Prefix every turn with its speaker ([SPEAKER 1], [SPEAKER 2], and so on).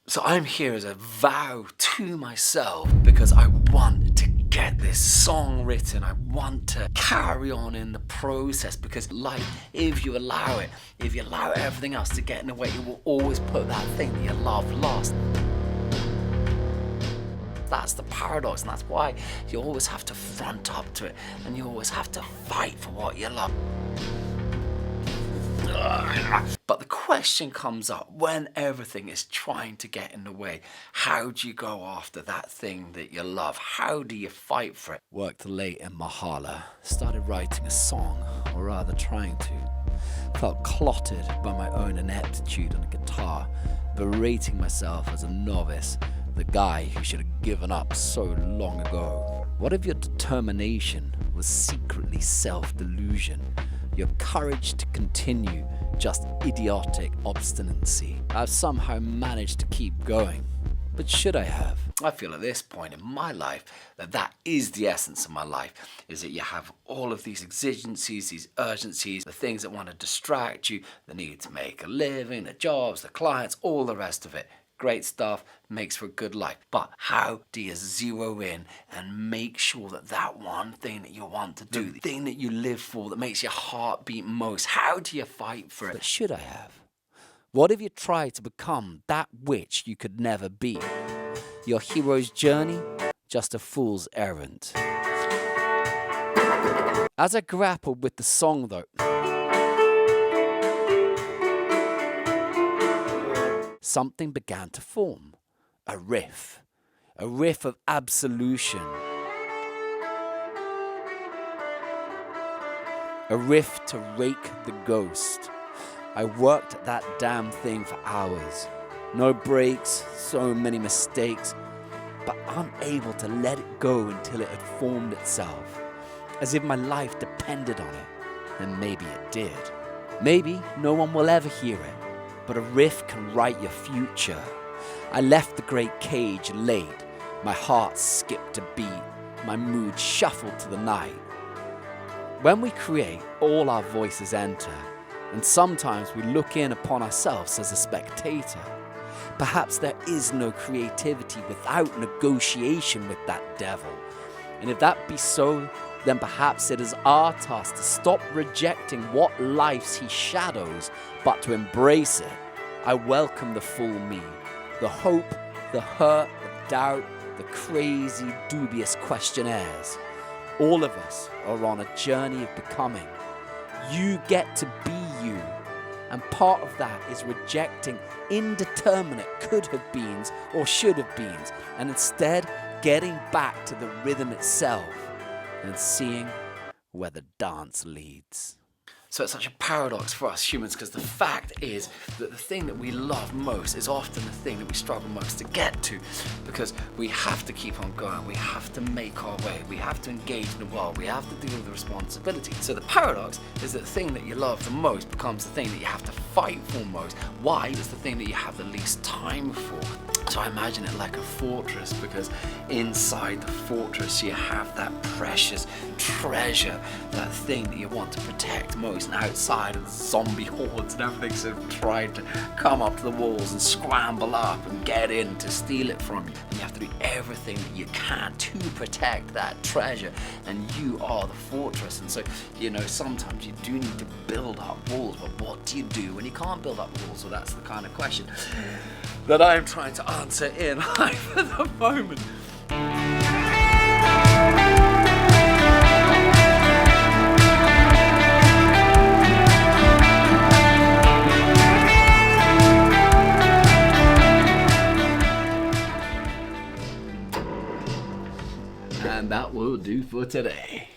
[SPEAKER 1] So I'm here as a vow to myself because I want to get this song written. I want to carry on in the process because life, if you allow everything else to get in the way, it will always put that thing that you love last. That's the paradox, and that's why you always have to front up to it and you always have to fight for what you love. But the question comes up when everything is trying to get in the way. How do you go after that thing that you love? How do you fight for it? Worked late in Mahala, started writing a song, or rather trying to. Felt clotted by my own ineptitude on the guitar, berating myself as a novice, the guy who should have given up so long ago. What if your determination was secretly self-delusion? Your courage to continue, just idiotic obstinacy. I've somehow managed to keep going. But should I have? I feel at this point in my life that is the essence of my life, is that you have all of these exigencies, these urgencies, the things that want to distract you, the need to make a living, the jobs, the clients, all the rest of it. Great stuff, makes for a good life. But how do you zero in and make sure that that one thing that you want to do, the thing that you live for, that makes your heart beat most, how do you fight for it? But should I have? What if you try to become that which you could never be? Your hero's journey, just a fool's errand. As I grappled with the song though, something began to form. A riff of absolution. A riff to rake the ghost. I worked at that damn thing for hours. No breaks, so many mistakes, but unable to let it go until it had formed itself, as if my life depended on it. And maybe it did. Maybe no one will ever hear it, but a riff can write your future. I left the great cage late. My heart skipped a beat. My mood shuffled to the night. When we create, all our voices enter, and sometimes we look in upon ourselves as a spectator. Perhaps there is no creativity without negotiation with that devil. And if that be so, then perhaps it is our task to stop rejecting what life's he shadows, but to embrace it. I welcome the full me, the hope, the hurt, the doubt, the crazy, dubious questionnaires. All of us are on a journey of becoming. You get to be you. And part of that is rejecting indeterminate could have beens or should have beens, and instead getting back to the rhythm itself and seeing where the dance leads. So it's such a paradox for us humans, because the fact is that the thing that we love most is often the thing that we struggle most to get to, because we have to keep on going, we have to make our way, we have to engage in the world, we have to deal with the responsibility. So the paradox is that the thing that you love the most becomes the thing that you have to fight for most. Why? It's the thing that you have the least time for. So I imagine it like a fortress, because inside the fortress you have that precious treasure, that thing that you want to protect most, and outside of the zombie hordes and everything sort of tried to come up to the walls and scramble up and get in to steal it from you. And you have to do everything that you can to protect that treasure, and you are the fortress. And so, sometimes you do need to build up walls, but what do you do when you can't build up walls? So that's the kind of question that I'm trying to answer in life at the moment. And that will do for today.